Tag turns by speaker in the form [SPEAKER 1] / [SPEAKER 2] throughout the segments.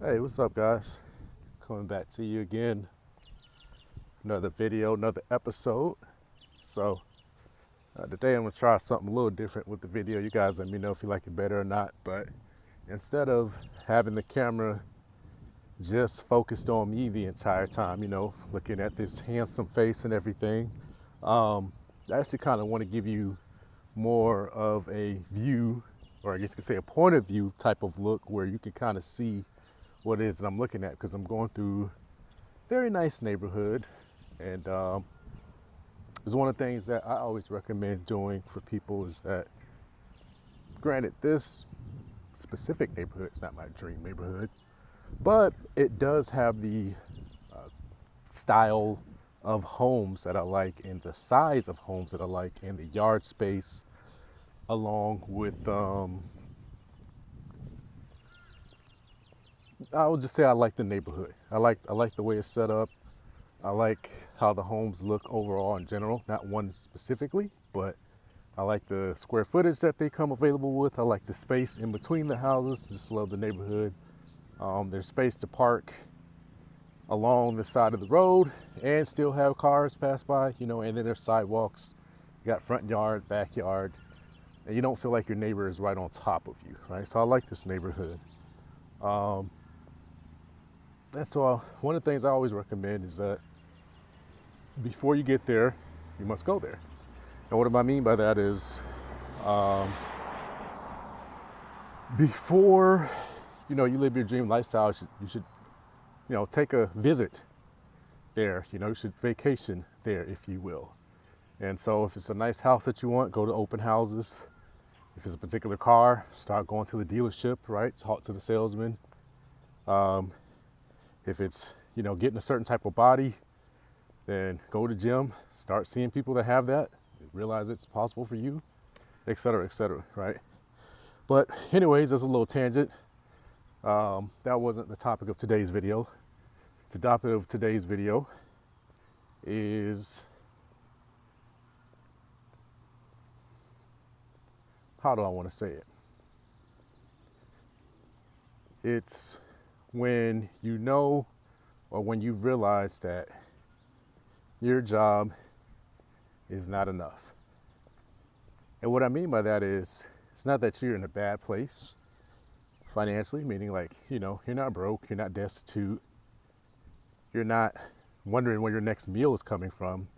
[SPEAKER 1] Hey, what's up, guys? Coming back to you again. Another video, another episode. So, today I'm going to try something a little different with the video. You guys let me know if you like it better or not. But instead of having the camera just focused on me the entire time, looking at this handsome face and everything, I actually kind of want to give you more of a view, or I guess you could say a point of view type of look where you can kind of see what it is that I'm looking at because I'm going through a very nice neighborhood. And it's one of the things that I always recommend doing for people is that, granted, this specific neighborhood is not my dream neighborhood, but it does have the style of homes that I like and the size of homes that I like and the yard space along with I would just say I like the neighborhood. I like the way it's set up. I like how the homes look overall in general, not one specifically, but I like the square footage that they come available with. I like the space in between the houses. Just love the neighborhood. There's space to park along the side of the road and still have cars pass by, and then there's sidewalks. You got front yard, backyard, and you don't feel like your neighbor is right on top of you, right? So I like this neighborhood. And so one of the things I always recommend is that before you get there, you must go there. And what do I mean by that is before you live your dream lifestyle, you should take a visit there. You should vacation there, if you will. And so if it's a nice house that you want, go to open houses. If it's a particular car, start going to the dealership, right? Talk to the salesman. If it's getting a certain type of body, then go to gym, start seeing people that have that, realize it's possible for you, et cetera, right? But anyways, that's a little tangent. That wasn't the topic of today's video. The topic of today's video is, how do I want to say it? It's when or when you realize that your job is not enough. And what I mean by that is, it's not that you're in a bad place financially, meaning like, you're not broke, you're not destitute, you're not wondering where your next meal is coming from,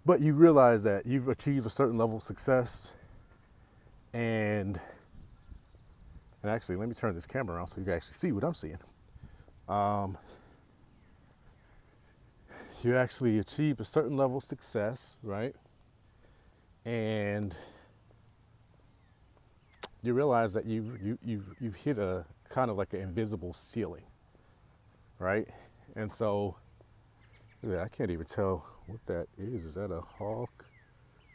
[SPEAKER 1] but you realize that you've achieved a certain level of success. And actually, let me turn this camera around so you can actually see what I'm seeing. You actually achieve a certain level of success, right? And you realize that you've hit a kind of like an invisible ceiling, right? And so, yeah, I can't even tell what that is. Is that a hawk?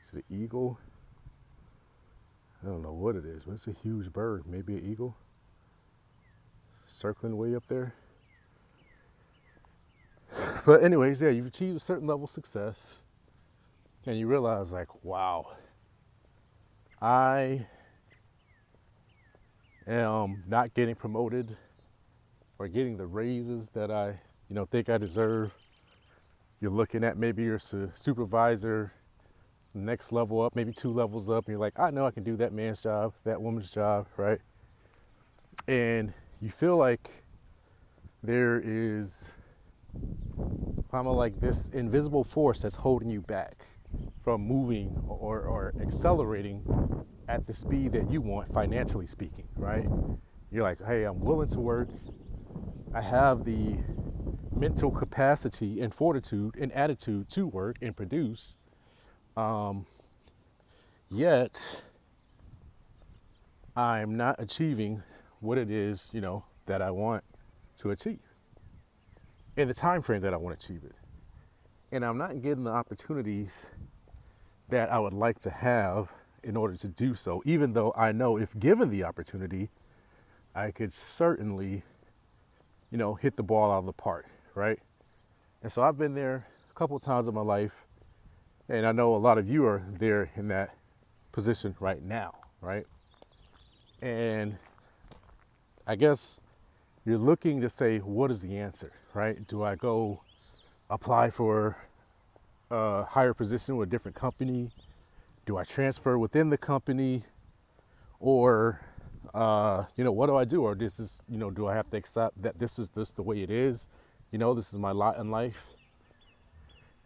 [SPEAKER 1] Is it an eagle? I don't know what it is, but it's a huge bird. Maybe an eagle circling way up there. But anyways, yeah, you've achieved a certain level of success and you realize like, wow, I am not getting promoted or getting the raises that I, think I deserve. You're looking at maybe your supervisor, next level up, maybe 2 levels up, and you're like, I know I can do that man's job, that woman's job, right? And you feel like there is kind of like this invisible force that's holding you back from moving or accelerating at the speed that you want, financially speaking, right? You're like, hey, I'm willing to work. I have the mental capacity and fortitude and attitude to work and produce. Yet I'm not achieving what it is, that I want to achieve in the time frame that I want to achieve it. And I'm not getting the opportunities that I would like to have in order to do so, even though I know if given the opportunity, I could certainly, hit the ball out of the park, right? And so I've been there a couple of times in my life, and I know a lot of you are there in that position right now, right? And I guess you're looking to say, what is the answer, right? Do I go apply for a higher position with a different company? Do I transfer within the company? Or, what do I do? Or this is, do I have to accept that this is just the way it is? This is my lot in life.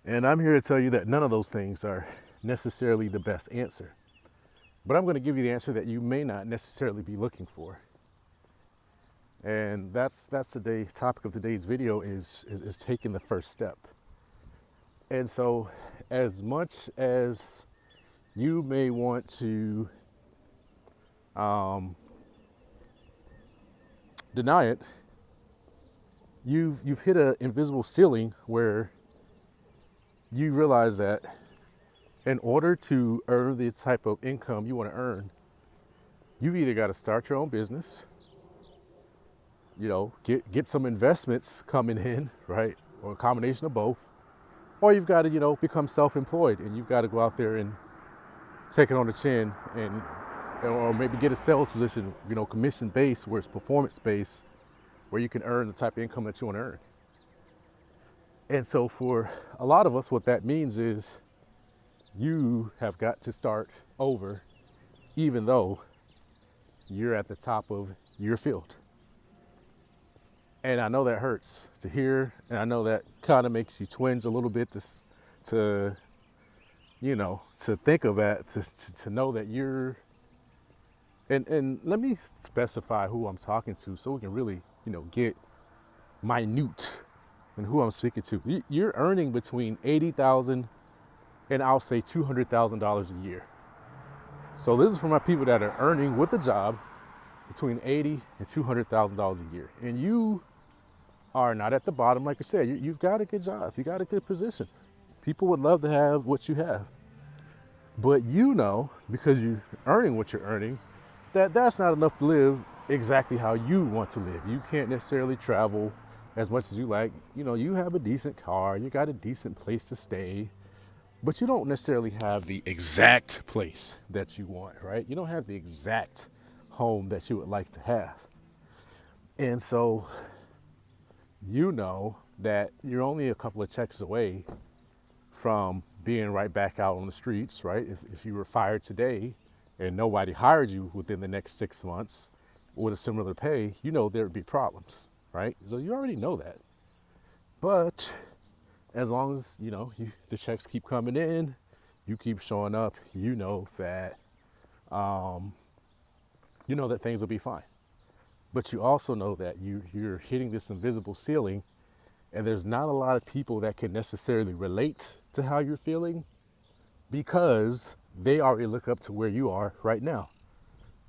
[SPEAKER 1] And I'm here to tell you that none of those things are necessarily the best answer. But I'm going to give you the answer that you may not necessarily be looking for. And that's today's topic of today's video is taking the first step. And so as much as you may want to deny it, you've hit an invisible ceiling where you realize that in order to earn the type of income you want to earn, you've either got to start your own business, get some investments coming in, right? Or a combination of both. Or you've got to, become self-employed, and you've got to go out there and take it on the chin, or maybe get a sales position, commission-based, where it's performance-based, where you can earn the type of income that you want to earn. And so for a lot of us, what that means is you have got to start over, even though you're at the top of your field. And I know that hurts to hear, and I know that kind of makes you twinge a little bit to think of that, to know that you're, and let me specify who I'm talking to so we can really, get minute in who I'm speaking to. You're earning between $80,000 and I'll say $200,000 a year. So this is for my people that are earning with a job between $80,000 and $200,000 a year. And you are not at the bottom. Like I said, you've got a good job. You got a good position. People would love to have what you have. But because you're earning what you're earning, that's not enough to live exactly how you want to live. You can't necessarily travel as much as you like. You have a decent car, you got a decent place to stay, but you don't necessarily have the exact place that you want, right? You don't have the exact home that you would like to have. And so that you're only a couple of checks away from being right back out on the streets, right? If you were fired today and nobody hired you within the next 6 months with a similar pay, there would be problems, right? So you already know that. But as long as, the checks keep coming in, you keep showing up, that, that things will be fine. But you also know that you're hitting this invisible ceiling, and there's not a lot of people that can necessarily relate to how you're feeling because they already look up to where you are right now.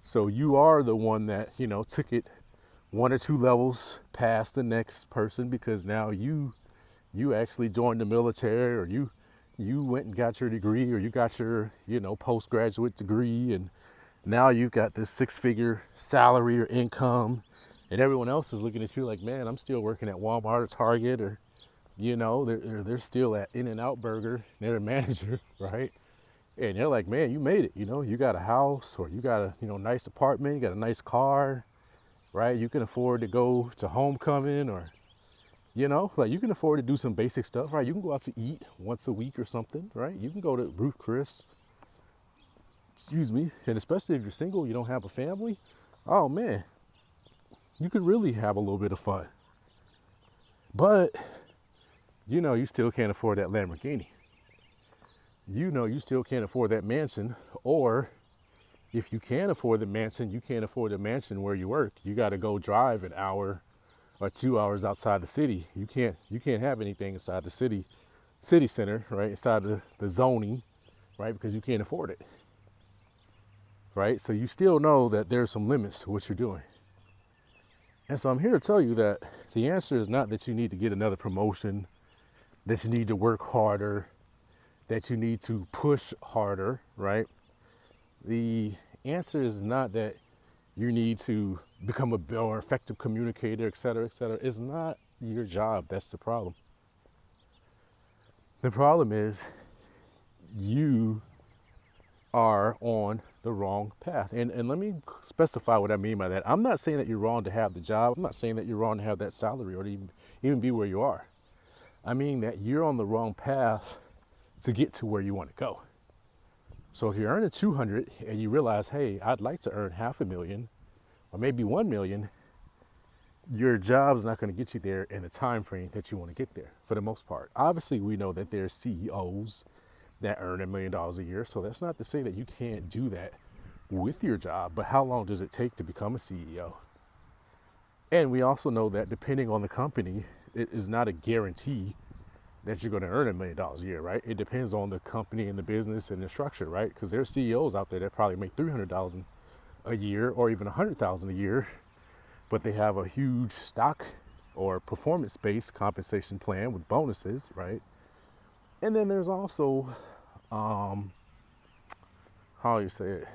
[SPEAKER 1] So you are the one that, took it 1 or 2 levels past the next person, because now you actually joined the military, or you went and got your degree, or you got your, postgraduate degree, and now you've got this 6-figure salary or income, and everyone else is looking at you like, man, I'm still working at Walmart or Target, or, they're still at In-N-Out Burger, they're a manager, right? And they're like, man, you made it, you got a house, or you got a, nice apartment, you got a nice car, right? You can afford to go to homecoming, or, you can afford to do some basic stuff, right? You can go out to eat once a week or something, right? You can go to Ruth Chris, and especially if you're single, you don't have a family, oh man, you could really have a little bit of fun. But, you still can't afford that Lamborghini. You still can't afford that mansion, or if you can afford the mansion, you can't afford the mansion where you work. You got to go drive an hour or 2 hours outside the city. You can't have anything inside the city center, right? Inside the zoning, right? Because you can't afford it, right? So you still know that there's some limits to what you're doing. And so I'm here to tell you that the answer is not that you need to get another promotion, that you need to work harder, that you need to push harder, right? The answer is not that you need to become a more effective communicator, et cetera, et cetera. It's not your job. That's the problem. The problem is you are on the wrong path. And let me specify what I mean by that. I'm not saying that you're wrong to have the job. I'm not saying that you're wrong to have that salary or to even be where you are. I mean that you're on the wrong path to get to where you want to go. So if you're earning 200 and you realize, hey, I'd like to earn $500,000 or maybe 1 million, your job's not going to get you there in the time frame that you want to get there for the most part. Obviously, we know that there's CEOs that earn $1 million a year. So that's not to say that you can't do that with your job, but how long does it take to become a CEO? And we also know that depending on the company, it is not a guarantee that you're going to earn $1 million a year, right? It depends on the company and the business and the structure, right? Because there's CEOs out there that probably make $300,000 a year or even $100,000 a year, but they have a huge stock or performance-based compensation plan with bonuses, right? And then there's also, how you say it?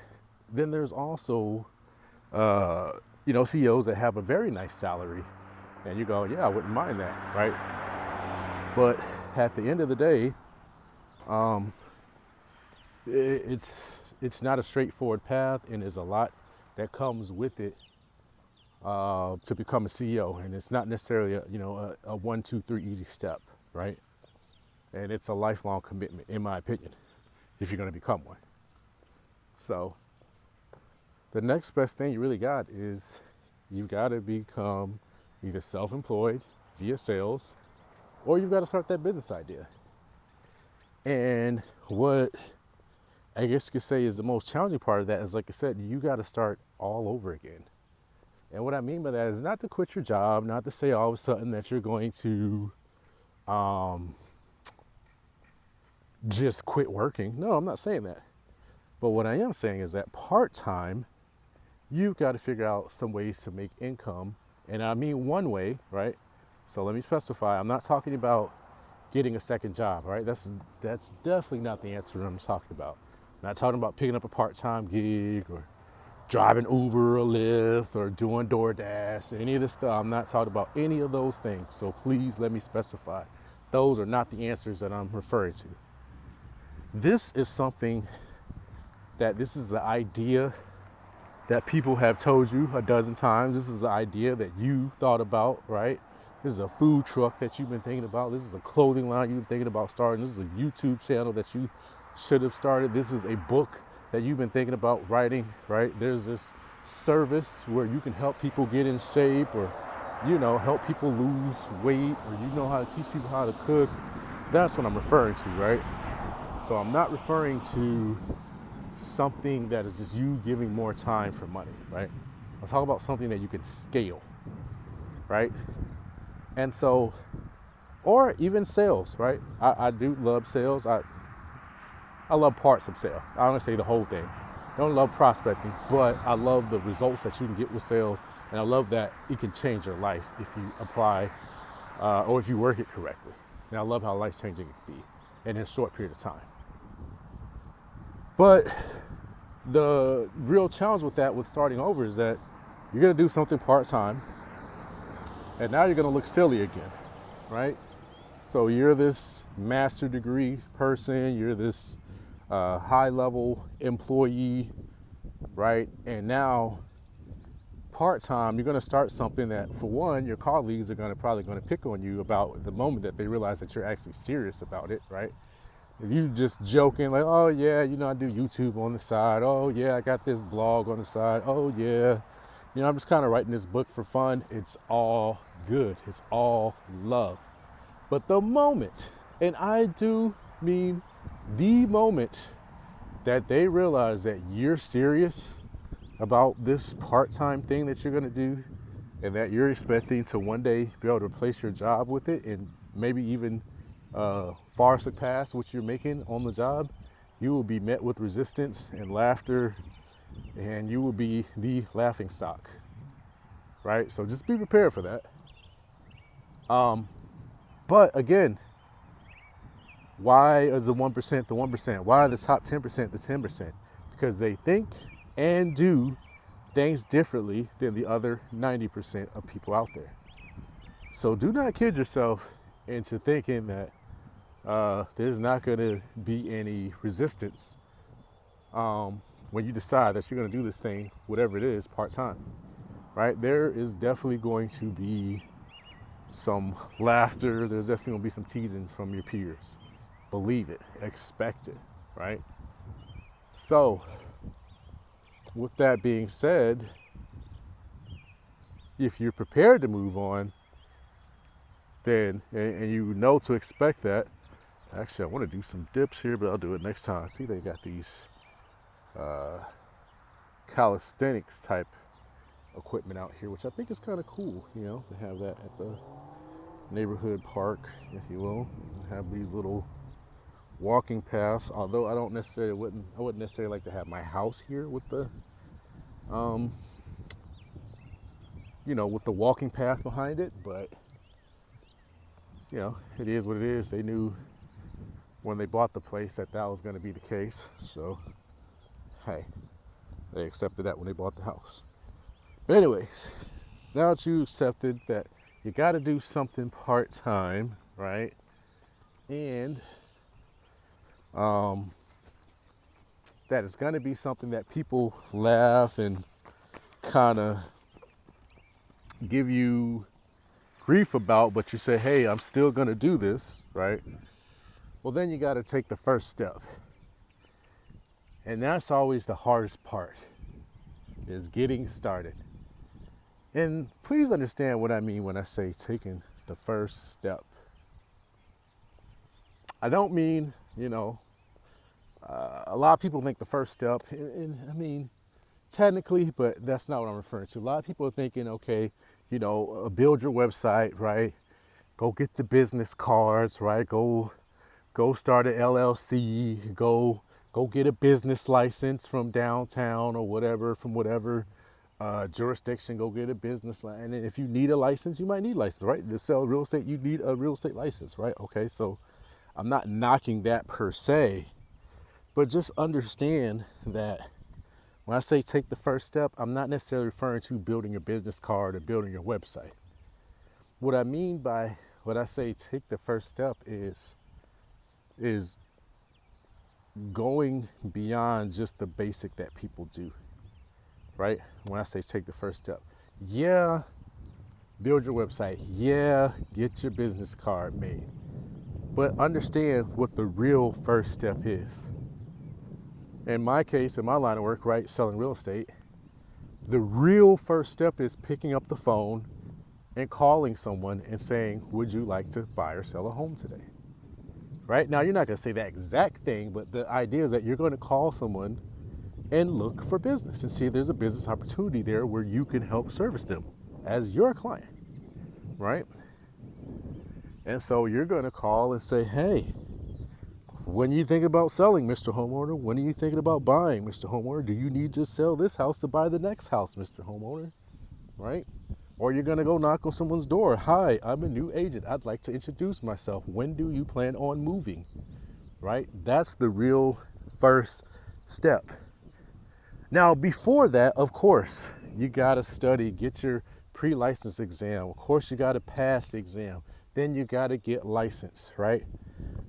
[SPEAKER 1] Then there's also, CEOs that have a very nice salary, and you go, yeah, I wouldn't mind that, right? But at the end of the day, it's not a straightforward path, and there's a lot that comes with it to become a CEO, and it's not necessarily a 1, 2, 3 easy step, right? And it's a lifelong commitment, in my opinion, if you're going to become one. So the next best thing you really got is you've got to become either self-employed via sales, or you've got to start that business idea. And what I guess you could say is the most challenging part of that is, like I said, you got to start all over again. And what I mean by that is not to quit your job, not to say all of a sudden that you're going to just quit working. No, I'm not saying that. But what I am saying is that part-time, you've got to figure out some ways to make income. And I mean one way, right? So let me specify, I'm not talking about getting a second job, right? That's definitely not the answer that I'm talking about. I'm not talking about picking up a part-time gig or driving Uber or Lyft or doing DoorDash, any of this stuff. I'm not talking about any of those things. So please let me specify. Those are not the answers that I'm referring to. This is something this is an idea that people have told you a dozen times. This is an idea that you thought about, right? This is a food truck that you've been thinking about. This is a clothing line you've been thinking about starting. This is a YouTube channel that you should have started. This is a book that you've been thinking about writing, right? There's this service where you can help people get in shape, or, help people lose weight, or how to teach people how to cook. That's what I'm referring to, right? So I'm not referring to something that is just you giving more time for money, right? I'm talking about something that you can scale, right? And so, or even sales, right? I do love sales. I love parts of sales. I don't want to say the whole thing. I don't love prospecting, but I love the results that you can get with sales. And I love that it can change your life if you apply or if you work it correctly. And I love how life-changing it can be in a short period of time. But the real challenge with starting over is that you're going to do something part-time, and now you're going to look silly again, right? So you're this master degree person, you're this high-level employee, right? And now part-time, you're going to start something that, for one, your colleagues are probably going to pick on you about the moment that they realize that you're actually serious about it, right? If you just joking like, oh yeah, I do YouTube on the side. Oh yeah, I got this blog on the side. Oh yeah, I'm just kind of writing this book for fun. It's all good. It's all love. But the moment, and I do mean the moment, that they realize that you're serious about this part-time thing that you're going to do, and that you're expecting to one day be able to replace your job with it, and maybe even far surpass what you're making on the job, you will be met with resistance and laughter, and you will be the laughing stock, right? So just be prepared for that. But again, why is the 1% the 1%? Why are the top 10% the 10%? Because they think and do things differently than the other 90% of people out there. So do not kid yourself into thinking that there's not going to be any resistance when you decide that you're going to do this thing, whatever it is, part-time, right? There is definitely going to be some laughter. There's definitely going to be some teasing from your peers. Believe it, expect it, right? So, with that being said, if you're prepared to move on, then, and you know to expect that. Actually, I want to do some dips here, but I'll do it next time. See, they got these calisthenics type equipment out here, which I think is kind of cool, you know, to have that at the neighborhood park, if you will. Have these little walking paths, although I wouldn't necessarily like to have my house here with the with the walking path behind it, but you know, it is what it is. They knew when they bought the place that was going to be the case, so hey, they accepted that when they bought the house. But anyways, now that you accepted that you got to do something part-time, right? And that is going to be something that people laugh and kind of give you grief about, but you say, hey, I'm still going to do this, right? Well, then you got to take the first step. And that's always the hardest part, is getting started. And please understand what I mean when I say taking the first step. I don't mean, a lot of people think the first step, and I mean, technically, but that's not what I'm referring to. A lot of people are thinking, okay, build your website, right? Go get the business cards, right? Go start an LLC, go get a business license from downtown or whatever, from whatever jurisdiction, go get a business license. And if you need a license, you might need a license, right? To sell real estate, you need a real estate license, right? Okay, so I'm not knocking that per se, but just understand that when I say take the first step, I'm not necessarily referring to building your business card or building your website. What I mean by what I say take the first step is going beyond just the basic that people do, right? When I say take the first step, yeah, build your website, yeah, get your business card made, but understand what the real first step is. In my case, in my line of work, right, selling real estate, the real first step is picking up the phone and calling someone and saying, would you like to buy or sell a home today? Right? Now, you're not going to say that exact thing, but the idea is that you're going to call someone and look for business and see if there's a business opportunity there where you can help service them as your client, right? And so you're going to call and say, hey, when you think about selling, Mr. Homeowner, when are you thinking about buying, Mr. Homeowner? Do you need to sell this house to buy the next house, Mr. Homeowner? Right? Or you're going to go knock on someone's door. Hi, I'm a new agent. I'd like to introduce myself. When do you plan on moving? Right? That's the real first step. Now, before that, of course, you got to study, get your pre-license exam. Of course, you got to pass the exam. Then you got to get licensed, right?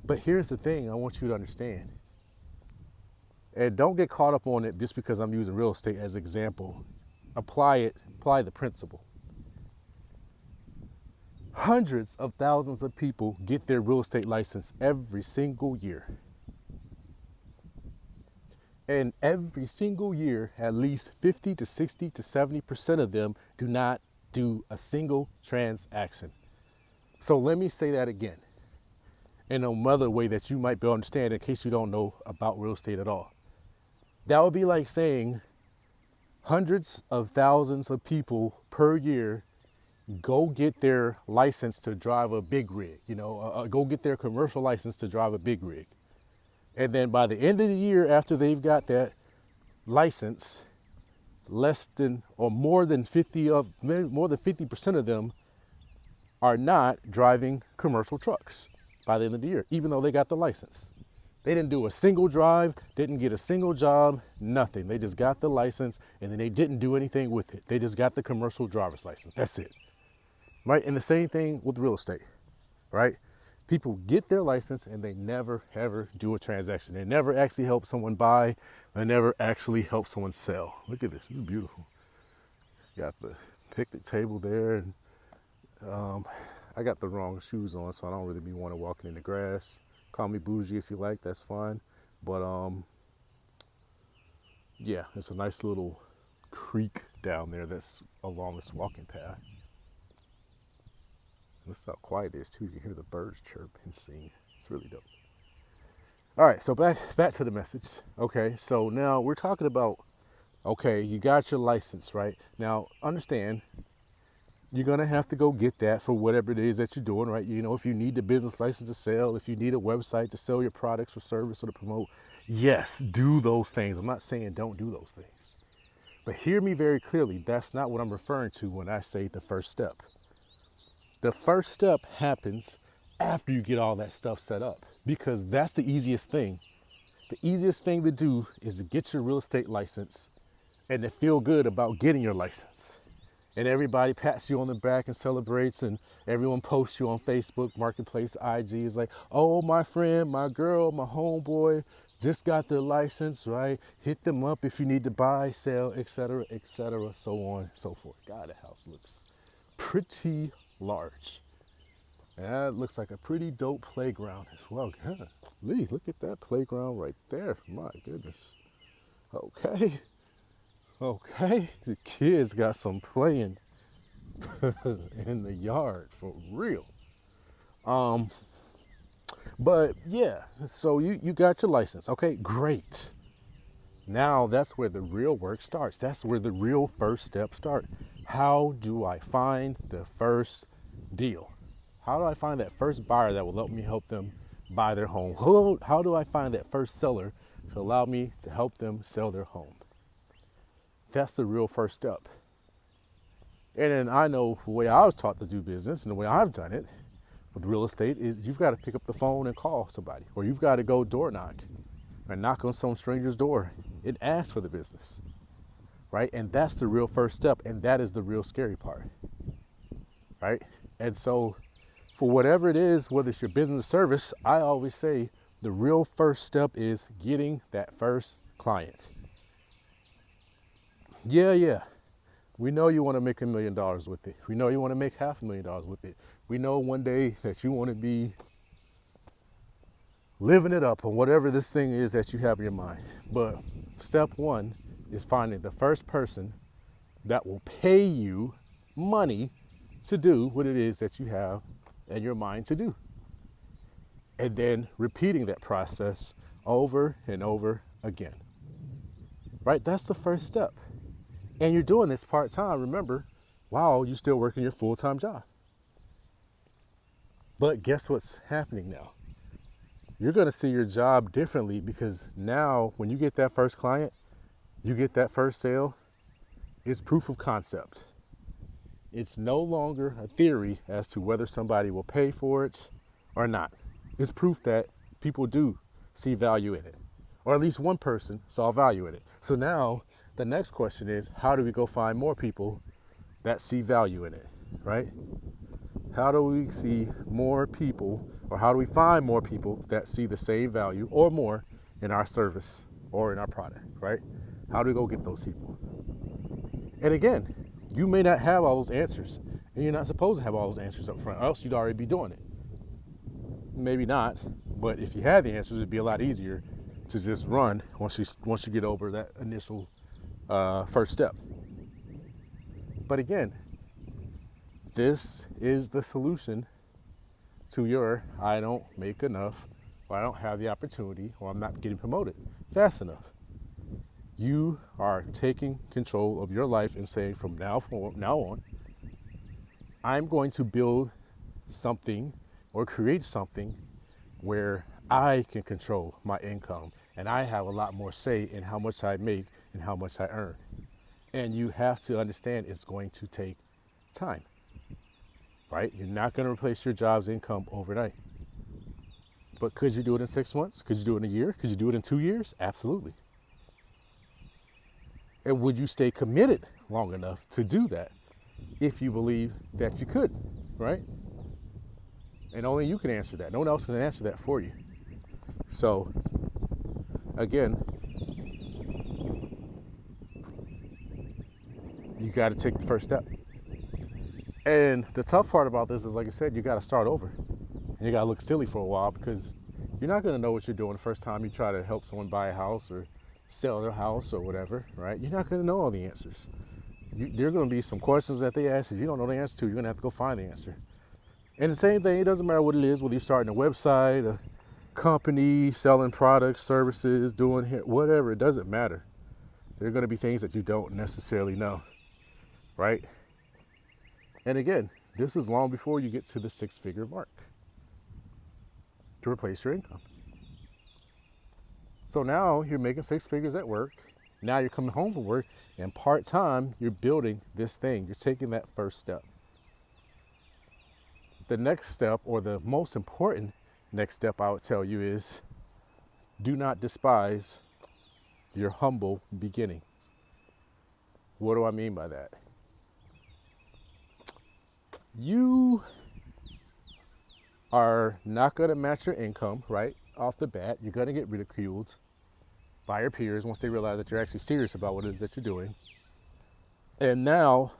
[SPEAKER 1] But here's the thing I want you to understand. And don't get caught up on it just because I'm using real estate as an example. Apply the principle. Hundreds of thousands of people get their real estate license every single year. And every single year, at least 50 to 60 to 70% of them do not do a single transaction. So let me say that again in another way that you might be able to understand in case you don't know about real estate at all. That would be like saying hundreds of thousands of people per year go get their license to drive a big rig, go get their commercial license to drive a big rig. And then by the end of the year, after they've got that license, more than 50% of them are not driving commercial trucks by the end of the year, even though they got the license. They didn't do a single drive, didn't get a single job, nothing. They just got the license and then they didn't do anything with it. They just got the commercial driver's license. That's it. Right? And the same thing with real estate, right? People get their license and they never ever do a transaction. They never actually help someone buy. They never actually help someone sell. Look at this. This is beautiful. Got the picnic table there, and I got the wrong shoes on, so I don't really be want to walking in the grass. Call me bougie if you like. That's fine. But yeah, it's a nice little creek down there that's along this walking path. Listen how quiet it is too. You can hear the birds chirp and sing. It's really dope. All right, so back to the message. Okay, so now we're talking about, okay, you got your license, right? Now understand, you're gonna have to go get that for whatever it is that you're doing, right? You know, if you need the business license to sell, if you need a website to sell your products or service or to promote, yes, do those things. I'm not saying don't do those things. But hear me very clearly, that's not what I'm referring to when I say the first step. The first step happens after you get all that stuff set up, because that's the easiest thing. The easiest thing to do is to get your real estate license and to feel good about getting your license. And everybody pats you on the back and celebrates, and everyone posts you on Facebook, Marketplace, IG is like, oh, my friend, my girl, my homeboy just got their license, right? Hit them up if you need to buy, sell, etc., so on and so forth. God, the house looks pretty large. And that looks like a pretty dope playground as well. God, Lee, look at that playground right there. My goodness. Okay. The kids got some playing in the yard for real. But yeah, so you got your license. Okay, great. Now that's where the real work starts. That's where the real first steps start. How do I find the first deal? How do I find that first buyer that will help them buy their home? How do I find that first seller to allow me to help them sell their home? That's the real first step. And then I know the way I was taught to do business and the way I've done it with real estate is you've got to pick up the phone and call somebody, or you've got to go door knock or knock on some stranger's door and ask for the business, right? And that's the real first step, and that is the real scary part, right? And so for whatever it is, whether it's your business or service, I always say the real first step is getting that first client. Yeah. We know you want to make $1 million with it. We know you want to make $500,000 with it. We know one day that you want to be living it up on whatever this thing is that you have in your mind. But step one is finding the first person that will pay you money to do what it is that you have in your mind to do. And then repeating that process over and over again. Right? That's the first step. And you're doing this part-time, remember, while you're still working your full-time job. But guess what's happening now? You're going to see your job differently, because now when you get that first client, you get that first sale, it's proof of concept. It's no longer a theory as to whether somebody will pay for it or not. It's proof that people do see value in it, or at least one person saw value in it. So now the next question is, how do we go find more people that see value in it, right? How do we see more people, or how do we find more people that see the same value or more in our service or in our product, right? How do we go get those people? And again, you may not have all those answers, and you're not supposed to have all those answers up front, or else you'd already be doing it. Maybe not, but if you had the answers, it'd be a lot easier to just run once you get over that initial first step. But again, this is the solution to your I don't make enough, or I don't have the opportunity, or I'm not getting promoted fast enough. You are taking control of your life and saying from now on, I'm going to build something or create something where I can control my income, and I have a lot more say in how much I make and how much I earn. And you have to understand it's going to take time, right? You're not going to replace your job's income overnight. But could you do it in 6 months? Could you do it in a year? Could you do it in 2 years? Absolutely. And would you stay committed long enough to do that if you believe that you could, right? And only you can answer that. No one else can answer that for you. So, again, you got to take the first step. And the tough part about this is, like I said, you got to start over. And you got to look silly for a while because you're not going to know what you're doing the first time you try to help someone buy a house or sell their house or whatever, right? You're not going to know all the answers. There are going to be some questions that they ask that you don't know the answer to. You're going to have to go find the answer. And the same thing, it doesn't matter what it is, whether you're starting a website, a company, selling products, services, doing whatever, it doesn't matter. There are going to be things that you don't necessarily know, right? And again, this is long before you get to the 6-figure mark to replace your income. So now you're making 6 figures at work. Now you're coming home from work, and part-time, you're building this thing. You're taking that first step. The next step, or the most important next step I would tell you, is do not despise your humble beginning. What do I mean by that? You are not going to match your income right off the bat. You're going to get ridiculed by your peers once they realize that you're actually serious about what it is that you're doing. And now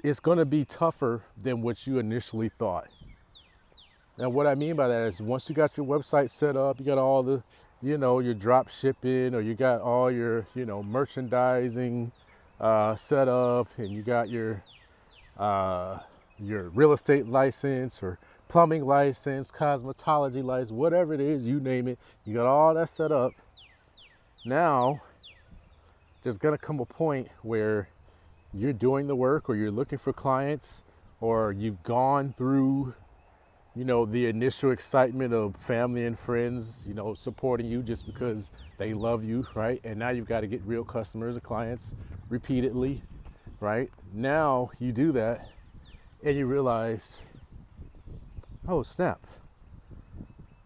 [SPEAKER 1] it's going to be tougher than what you initially thought. And what I mean by that is once you got your website set up, you got all the, your drop shipping, or you got all your, merchandising set up, and you got your real estate license or plumbing license, cosmetology license, whatever it is, you name it, you got all that set up. Now, there's gonna come a point where you're doing the work, or you're looking for clients, or you've gone through, the initial excitement of family and friends, supporting you just because they love you, right? And now you've got to get real customers and clients repeatedly, right? Now you do that and you realize, oh snap,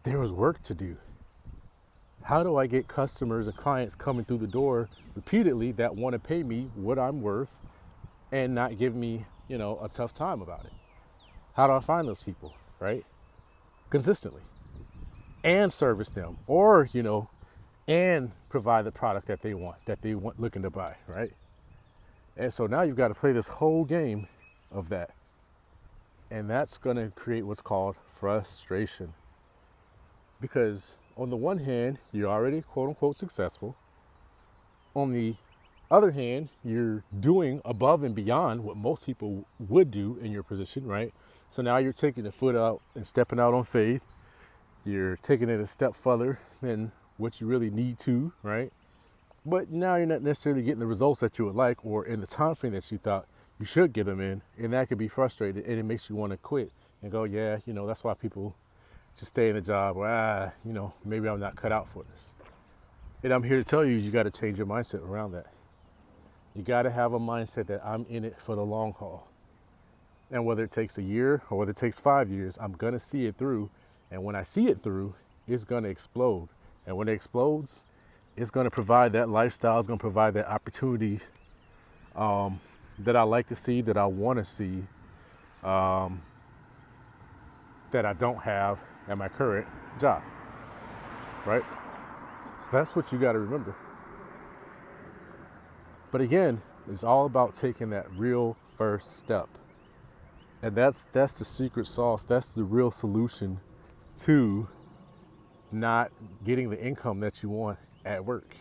[SPEAKER 1] there was work to do. How do I get customers and clients coming through the door repeatedly that want to pay me what I'm worth and not give me, a tough time about it? How do I find those people, right? Consistently, and service them, or, and provide the product that they want looking to buy, right? And so now you've got to play this whole game of that. And that's going to create what's called frustration. Because on the one hand, you're already quote unquote successful. On the other hand, you're doing above and beyond what most people would do in your position, right? So now you're taking the foot out and stepping out on faith. You're taking it a step further than what you really need to, right? But now you're not necessarily getting the results that you would like, or in the time frame that you thought you should get them in. And that could be frustrating, and it makes you want to quit and go, yeah, that's why people just stay in the job, or, maybe I'm not cut out for this. And I'm here to tell you got to change your mindset around that. You got to have a mindset that I'm in it for the long haul. And whether it takes a year or whether it takes 5 years, I'm going to see it through. And when I see it through, it's going to explode. And when it explodes, it's going to provide that lifestyle. It's going to provide that opportunity that I like to see, that I want to see, that I don't have at my current job, right? So that's what you got to remember. But again, it's all about taking that real first step. And that's the secret sauce. That's the real solution to not getting the income that you want at work,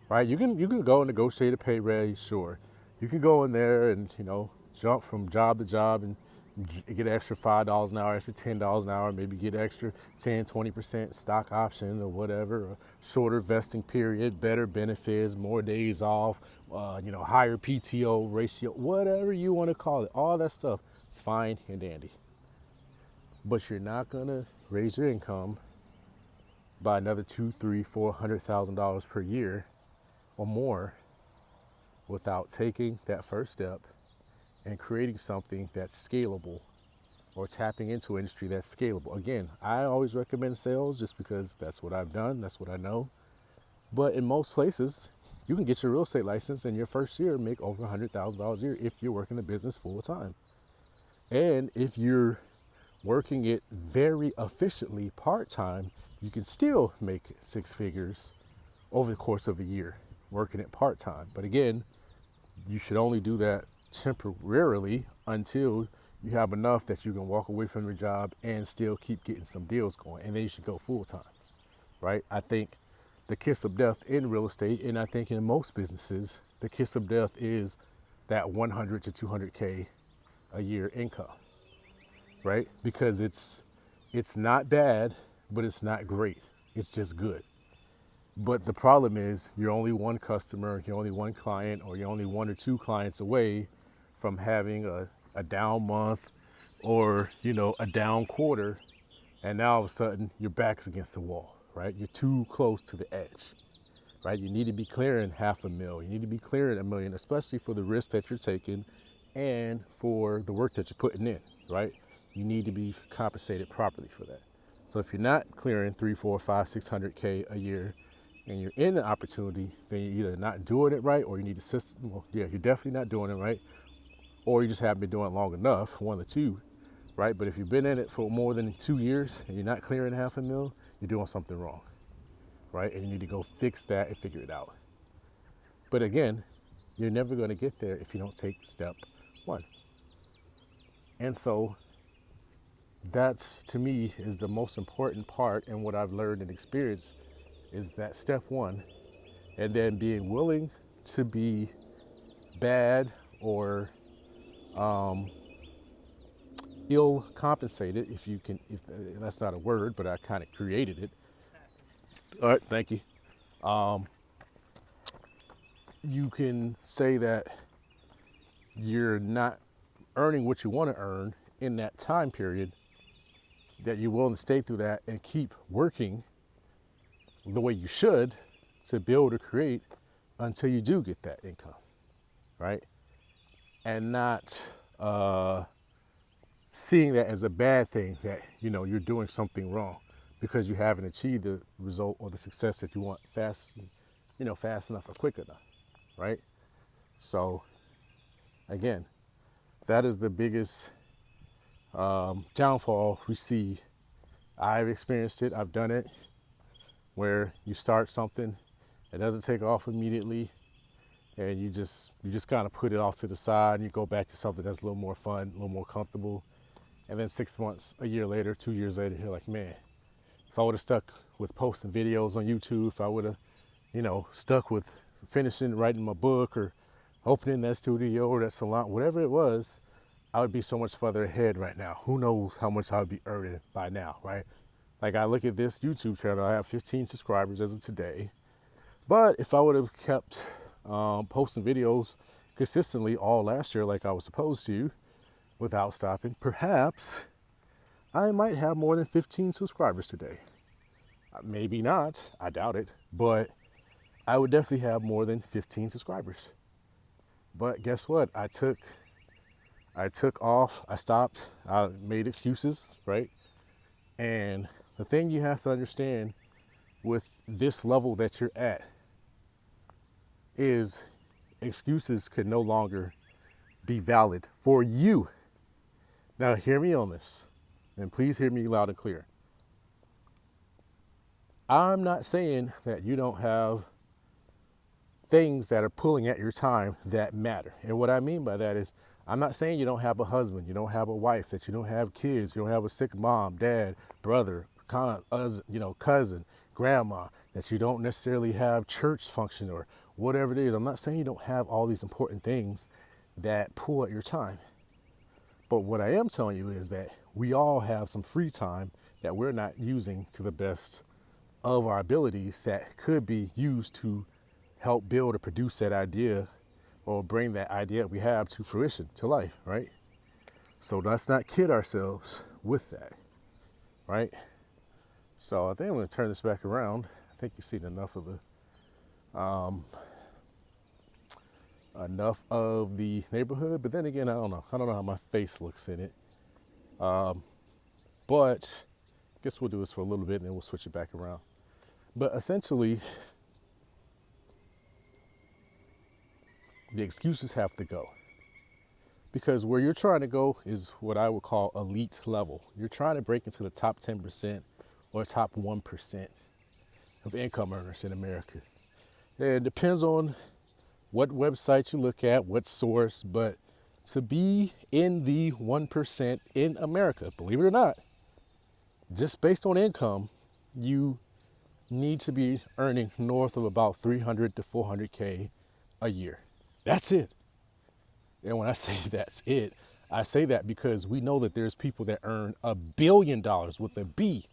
[SPEAKER 1] right? You can go and negotiate a pay raise, sure. You can go in there and, jump from job to job and get extra $5 an hour, extra $10 an hour, maybe get extra 10, 20% stock option or whatever, a shorter vesting period, better benefits, more days off, higher PTO ratio, whatever you want to call it. All that stuff is fine and dandy. But you're not going to raise your income by another $200,000, $300,000, $400,000 per year or more without taking that first step and creating something that's scalable, or tapping into an industry that's scalable. Again, I always recommend sales just because that's what I've done, that's what I know. But in most places, you can get your real estate license and your first year make over $100,000 a year if you're working the business full time. And if you're working it very efficiently part-time, you can still make 6 figures over the course of a year working it part-time. But again, you should only do that temporarily until you have enough that you can walk away from your job and still keep getting some deals going, and then you should go full-time, right? I think the kiss of death in real estate, and I think in most businesses, the kiss of death is that 100 to 200K a year income, right? Because it's not bad, but it's not great. It's just good. But the problem is you're only one customer, you're only one client, or you're only 1 or 2 clients away from having a down month or, a down quarter. And now all of a sudden your back's against the wall, right? You're too close to the edge, right? You need to be clearing $500,000. You need to be clearing $1 million, especially for the risk that you're taking and for the work that you're putting in, right? You need to be compensated properly for that. So if you're not clearing 3, 4, 5, 600K a year, and you're in the opportunity, then you're either not doing it right, or you need a system. Well, yeah, you're definitely not doing it right, or you just haven't been doing it long enough, one of the two, right? But if you've been in it for more than 2 years and you're not clearing $500,000, you're doing something wrong, right? And you need to go fix that and figure it out. But again, you're never going to get there if you don't take step 1. And so that's, to me, is the most important part, and what I've learned and experienced is that step 1, and then being willing to be bad or ill compensated, if that's not a word, but I kind of created it. All right, thank you. You can say that you're not earning what you want to earn in that time period, that you're willing to stay through that and keep working the way you should to build or create until you do get that income, right? And not seeing that as a bad thing, that you're doing something wrong because you haven't achieved the result or the success that you want fast enough or quick enough, right? So again, that is the biggest downfall we see. I've experienced it, I've done it, where you start something, it doesn't take off immediately, and you just kind of put it off to the side, and you go back to something that's a little more fun, a little more comfortable, and then 6 months, a year later, 2 years later, you're like, man, if I would have stuck with posting videos on YouTube, if I would have, stuck with writing my book or opening that studio or that salon, whatever it was, I would be so much further ahead right now. Who knows how much I would be earning by now, right? Like, I look at this YouTube channel, I have 15 subscribers as of today. But if I would have kept posting videos consistently all last year like I was supposed to, without stopping, perhaps I might have more than 15 subscribers today. Maybe not, I doubt it, but I would definitely have more than 15 subscribers. But guess what? I took off, I stopped, I made excuses, right? And the thing you have to understand with this level that you're at is excuses could no longer be valid for you. Now hear me on this, and please hear me loud and clear. I'm not saying that you don't have things that are pulling at your time that matter. And what I mean by that is, I'm not saying you don't have a husband, you don't have a wife, that you don't have kids, you don't have a sick mom, dad, brother, cousin, grandma, that you don't necessarily have church function or whatever it is. I'm not saying you don't have all these important things that pull at your time. But what I am telling you is that we all have some free time that we're not using to the best of our abilities that could be used to help build or produce that idea or bring that idea we have to fruition, to life, right? So let's not kid ourselves with that, right? So I think I'm going to turn this back around. I think you've seen enough of the neighborhood, but then again, I don't know how my face looks in it. But I guess we'll do this for a little bit and then we'll switch it back around. But essentially, the excuses have to go, Because where you're trying to go is what I would call elite level. You're trying to break into the top 10% or top 1% of income earners in America. And it depends on what website you look at, what source, but to be in the 1% in America, believe it or not, just based on income, you need to be earning north of about 300 to 400K a year. That's it. And when I say that's it, I say that because we know that there's people that earn $1 billion with a B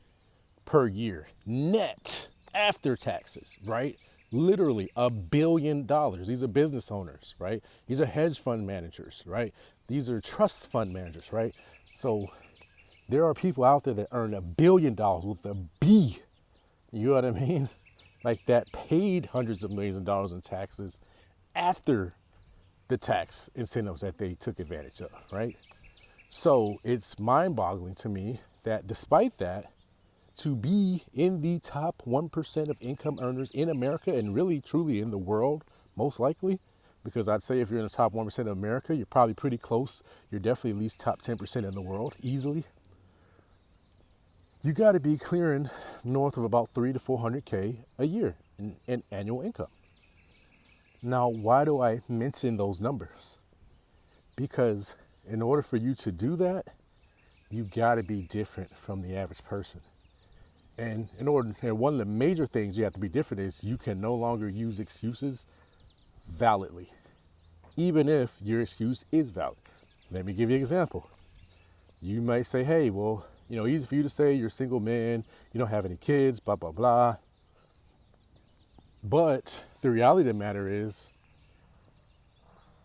[SPEAKER 1] per year, net after taxes, right? Literally $1 billion. These are business owners, right? These are hedge fund managers, right? These are trust fund managers, right? So there are people out there that earn $1 billion with a B. You know what I mean? Like that paid hundreds of millions of dollars in taxes after the tax incentives that they took advantage of, right? So it's mind-boggling to me that despite that, to be in the top 1% of income earners in America and really truly in the world, most likely, because I'd say if you're in the top 1% of America, you're probably pretty close. You're definitely at least top 10% in the world, easily. You got to be clearing north of about 300 to 400K a year in annual income. Now, why do I mention those numbers? Because in order for you to do that, you got to be different from the average person. And one of the major things you have to be different is you can no longer use excuses validly, even if your excuse is valid. Let me give you an example. You might say, hey, well, easy for you to say you're a single man, you don't have any kids, blah, blah, blah. But the reality of the matter is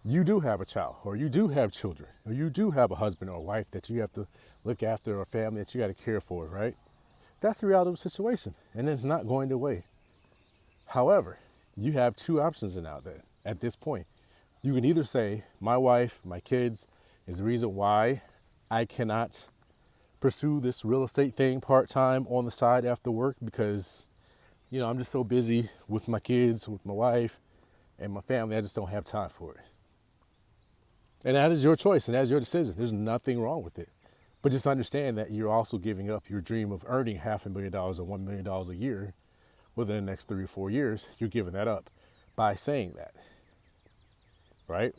[SPEAKER 1] you do have a child, or you do have children, or you do have a husband or a wife that you have to look after, or a family that you got to care for, right? That's the reality of the situation, and it's not going away. However, you have two options now that at this point. You can either say, my wife, my kids is the reason why I cannot pursue this real estate thing part-time on the side after work because, I'm just so busy with my kids, with my wife, and my family, I just don't have time for it. And that is your choice, and that is your decision. There's nothing wrong with it. But just understand that you're also giving up your dream of earning $500,000 or $1 million a year within the next 3 or 4 years. You're giving that up by saying that, right?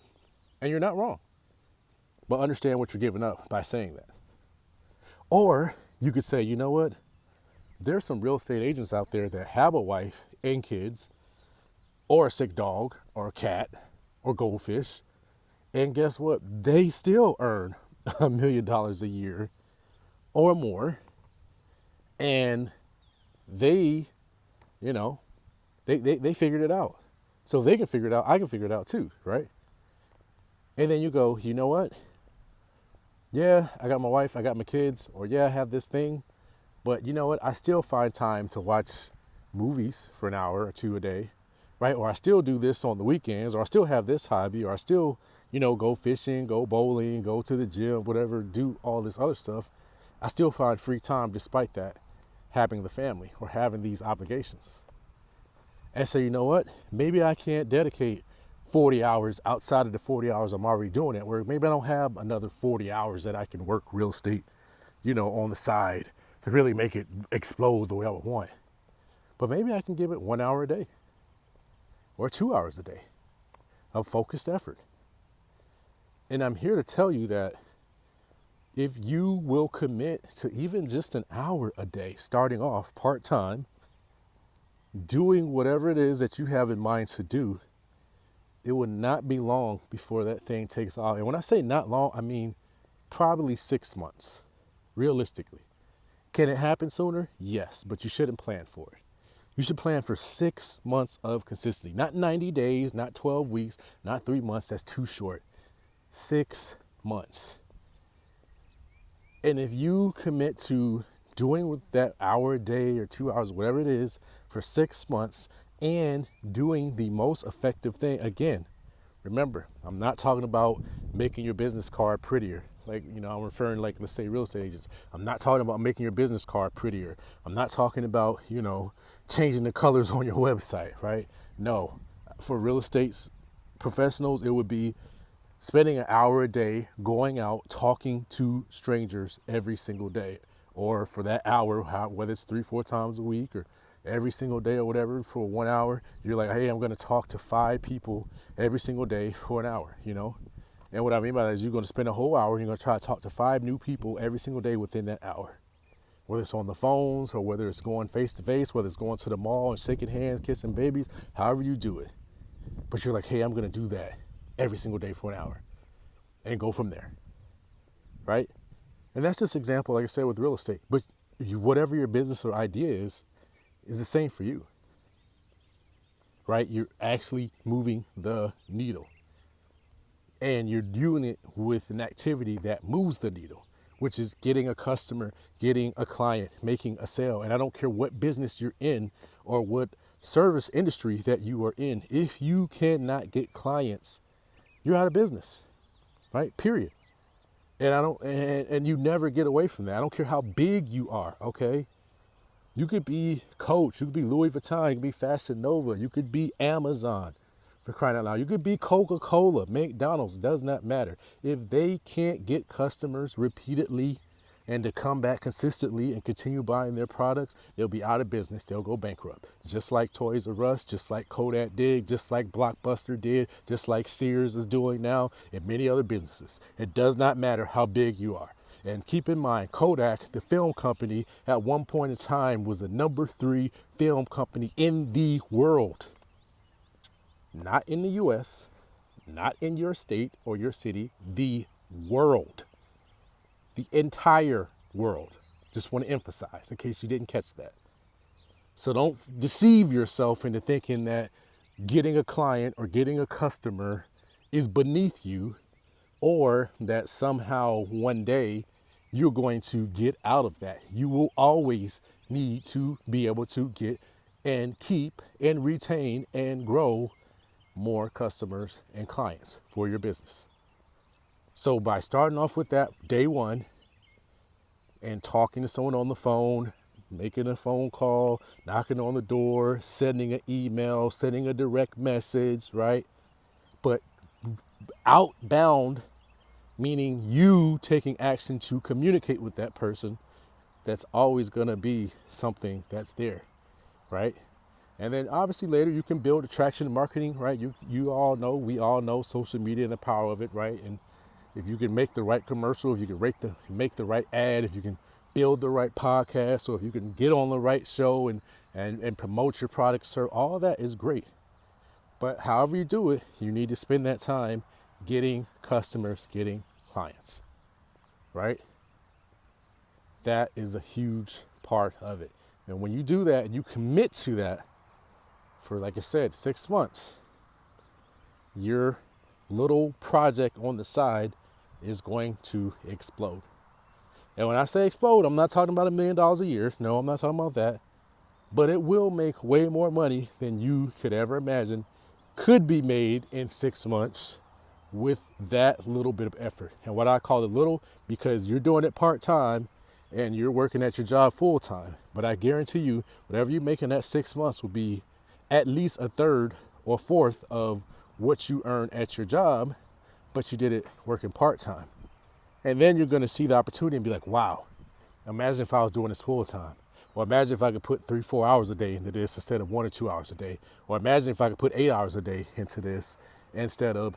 [SPEAKER 1] And you're not wrong. But understand what you're giving up by saying that. Or you could say, you know what? There's some real estate agents out there that have a wife and kids, or a sick dog, or a cat, or goldfish. And guess what? They still earn $1 million a year or more. And they figured it out. So if they can figure it out, I can figure it out too, right? And then you go, you know what? Yeah, I got my wife, I got my kids, or yeah, I have this thing. But you know what? I still find time to watch movies for an hour or two a day, right? Or I still do this on the weekends, or I still have this hobby, or I still, go fishing, go bowling, go to the gym, whatever, do all this other stuff. I still find free time despite that, having the family or having these obligations. And so, you know what? Maybe I can't dedicate 40 hours outside of the 40 hours I'm already doing at work. Maybe I don't have another 40 hours that I can work real estate, on the side to really make it explode the way I would want. But maybe I can give it 1 hour a day or 2 hours a day of focused effort. And I'm here to tell you that if you will commit to even just an hour a day, starting off part-time, doing whatever it is that you have in mind to do, it will not be long before that thing takes off. And when I say not long, I mean probably 6 months, realistically. Can it happen sooner? Yes, but you shouldn't plan for it. You should plan for 6 months of consistency, not 90 days, not 12 weeks, not 3 months. That's too short. 6 months. And if you commit to doing that hour a day or 2 hours, whatever it is, for 6 months and doing the most effective thing, again, remember, I'm not talking about making your business card prettier. I'm referring let's say real estate agents. I'm not talking about making your business card prettier. I'm not talking about, changing the colors on your website, right? No, for real estate professionals, it would be spending an hour a day going out talking to strangers every single day, or for that hour, whether it's 3-4 times a week or every single day or whatever, for 1 hour, you're like, hey, I'm going to talk to 5 people every single day for an hour, you know? And what I mean by that is you're going to spend a whole hour and you're going to try to talk to 5 new people every single day within that hour. Whether it's on the phones or whether it's going face to face, whether it's going to the mall and shaking hands, kissing babies, however you do it. But you're like, hey, I'm going to do that every single day for an hour and go from there, right? And that's just an example, like I said, with real estate. But whatever your business or idea is the same for you, right? You're actually moving the needle. And you're doing it with an activity that moves the needle, which is getting a customer, getting a client, making a sale. And I don't care what business you're in or what service industry that you are in. If you cannot get clients, you're out of business, right? Period. And you never get away from that. I don't care how big you are, okay? You could be Coach, you could be Louis Vuitton, you could be Fashion Nova, you could be Amazon, for crying out loud. You could be Coca-Cola, McDonald's, does not matter. If they can't get customers repeatedly and to come back consistently and continue buying their products, they'll be out of business. They'll go bankrupt. Just like Toys R Us, just like Kodak did, just like Blockbuster did, just like Sears is doing now, and many other businesses. It does not matter how big you are. And keep in mind, Kodak, the film company, at one point in time was the number 3 film company in the world. Not in the US, not in your state or your city, the world. The entire world. Just want to emphasize in case you didn't catch that. So don't deceive yourself into thinking that getting a client or getting a customer is beneath you, or that somehow one day you're going to get out of that. You will always need to be able to get and keep and retain and grow more customers and clients for your business. So by starting off with that day one and talking to someone on the phone, making a phone call, knocking on the door, sending an email, sending a direct message, right? But outbound, meaning you taking action to communicate with that person, that's always going to be something that's there, right? And then obviously later you can build attraction and marketing, right? You all know, we all know social media and the power of it, right? And if you can make the right commercial, if you can make the right ad, if you can build the right podcast, or if you can get on the right show and promote your product, serve, all of that is great. But however you do it, you need to spend that time getting customers, getting clients, right? That is a huge part of it. And when you do that and you commit to that for, like I said, 6 months, your little project on the side is going to explode. And when I say explode, I'm not talking about $1 million a year. No, I'm not talking about that. But it will make way more money than you could ever imagine could be made in 6 months with that little bit of effort. And what I call it little, because you're doing it part-time and you're working at your job full-time. But I guarantee you, whatever you make in that 6 months will be at least a third or fourth of what you earn at your job, but you did it working part-time. And then you're going to see the opportunity and be like, wow, imagine if I was doing this full-time. Or imagine if I could put 3-4 hours a day into this instead of 1 or 2 hours a day. Or imagine if I could put 8 hours a day into this instead of,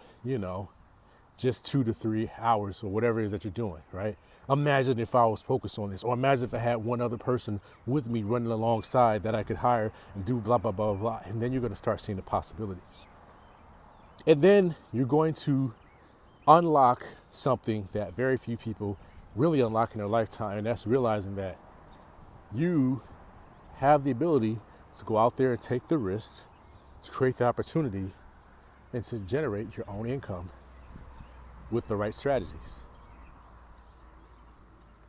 [SPEAKER 1] just 2 to 3 hours or whatever it is that you're doing, right? Imagine if I was focused on this. Or imagine if I had one other person with me running alongside that I could hire and do blah, blah, blah, blah. And then you're going to start seeing the possibilities. And then you're going to unlock something that very few people really unlock in their lifetime. And that's realizing that you have the ability to go out there and take the risks, to create the opportunity, and to generate your own income with the right strategies.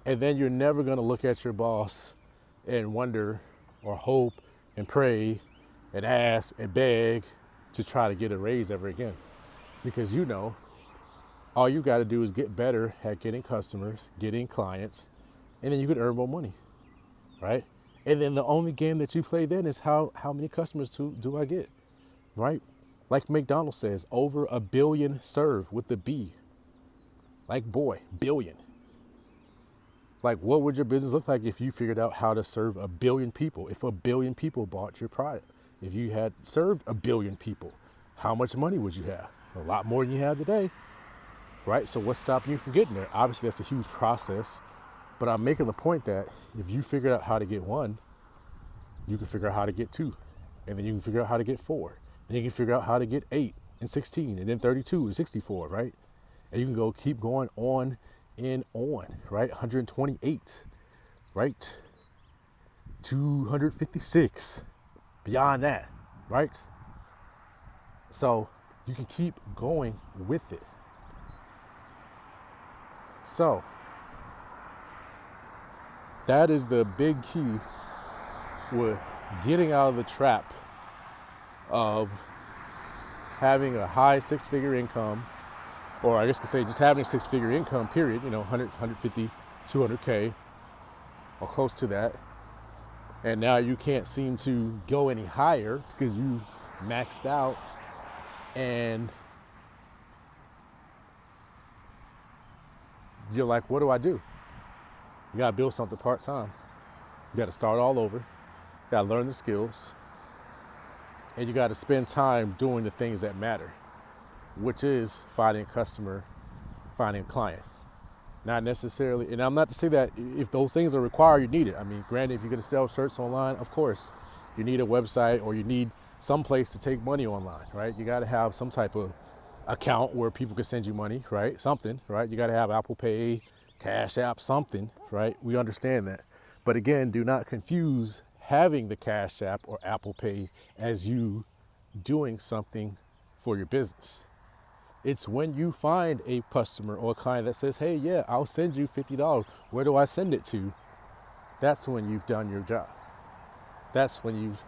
[SPEAKER 1] And then you're never going to look at your boss and wonder or hope and pray and ask and beg to try to get a raise ever again. Because all you got to do is get better at getting customers, getting clients, and then you can earn more money, right? And then the only game that you play then is how many customers do I get, right? Like McDonald's says, over a billion served with the B. Like, boy, billion. Like, what would your business look like if you figured out how to serve a billion people? If a billion people bought your product, if you had served a billion people, how much money would you have? A lot more than you have today, right? So what's stopping you from getting there? Obviously, that's a huge process, but I'm making the point that if you figured out how to get one, you can figure out how to get two, and then you can figure out how to get four, and you can figure out how to get 8 and 16, and then 32 and 64, right? And you can go keep going on and on, right? 128, right? 256, beyond that, right? So you can keep going with it. So that is the big key with getting out of the trap of having a high six-figure income, or I guess I could say just having a six-figure income, period, 100, 150, 200K, or close to that. And now you can't seem to go any higher because you maxed out, and you're like, what do I do? You gotta build something part-time. You gotta start all over. You gotta learn the skills. And you gotta spend time doing the things that matter, which is finding a customer, finding a client. Not necessarily, and I'm not to say that if those things are required, you need it. I mean, granted, if you're gonna sell shirts online, of course, you need a website or you need some place to take money online, right? You gotta have some type of account where people can send you money, right? Something, right? You gotta have Apple Pay, Cash App, something, right? We understand that. But again, do not confuse having the Cash App or Apple Pay as you doing something for your business. It's when you find a customer or a client that says, hey, yeah, I'll send you $50. Where do I send it to? That's when you've done your job. That's when you've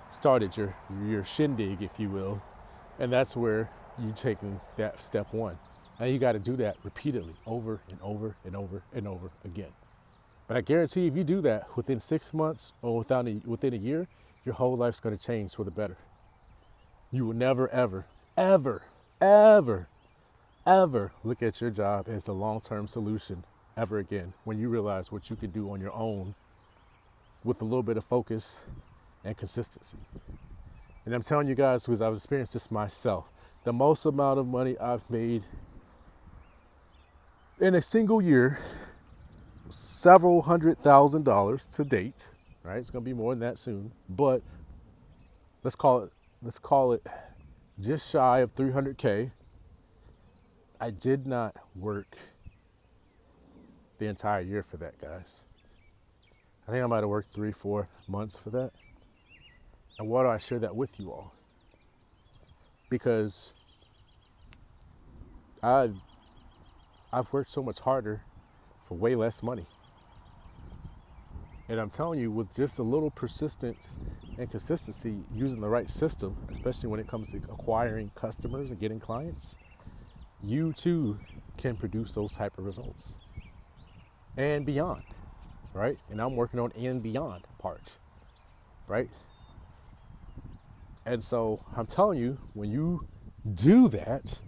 [SPEAKER 1] started your shindig, if you will. And that's where you taking that step one. And you got to do that repeatedly, over and over and over and over again. But I guarantee if you do that within 6 months or within a year, your whole life's going to change for the better. You will never, ever, ever, ever, ever look at your job as the long-term solution ever again when you realize what you can do on your own with a little bit of focus and consistency. And I'm telling you guys, because I've experienced this myself, the most amount of money I've made in a single year, several $100,000 to date, right? It's gonna be more than that soon, but let's call it just shy of 300K. I did not work the entire year for that, guys. I think I might have worked 3-4 months for that. And why do I share that with you all? Because I've worked so much harder for way less money. And I'm telling you, with just a little persistence and consistency, using the right system, especially when it comes to acquiring customers and getting clients, you too can produce those type of results and beyond, right? And I'm working on and beyond part, right? And so I'm telling you, when you do that,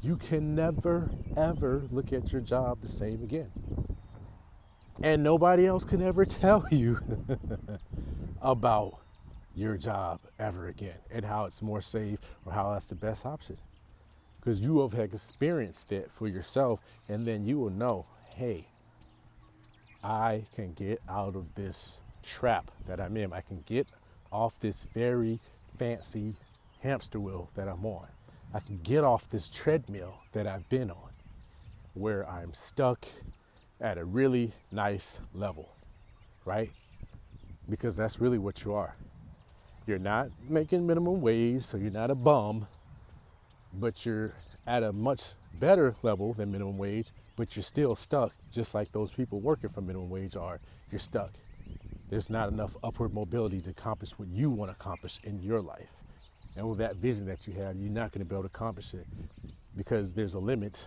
[SPEAKER 1] you can never, ever look at your job the same again. And nobody else can ever tell you about your job ever again and how it's more safe or how that's the best option. Because you have experienced it for yourself, and then you will know, hey, I can get out of this trap that I'm in. I can get off this very fancy hamster wheel that I'm on. I can get off this treadmill that I've been on, where I'm stuck at a really nice level, right? Because that's really what you are. You're not making minimum wage, so you're not a bum, but you're at a much better level than minimum wage, but you're still stuck, just like those people working for minimum wage are. You're stuck. There's not enough upward mobility to accomplish what you want to accomplish in your life. And with that vision that you have, you're not going to be able to accomplish it because there's a limit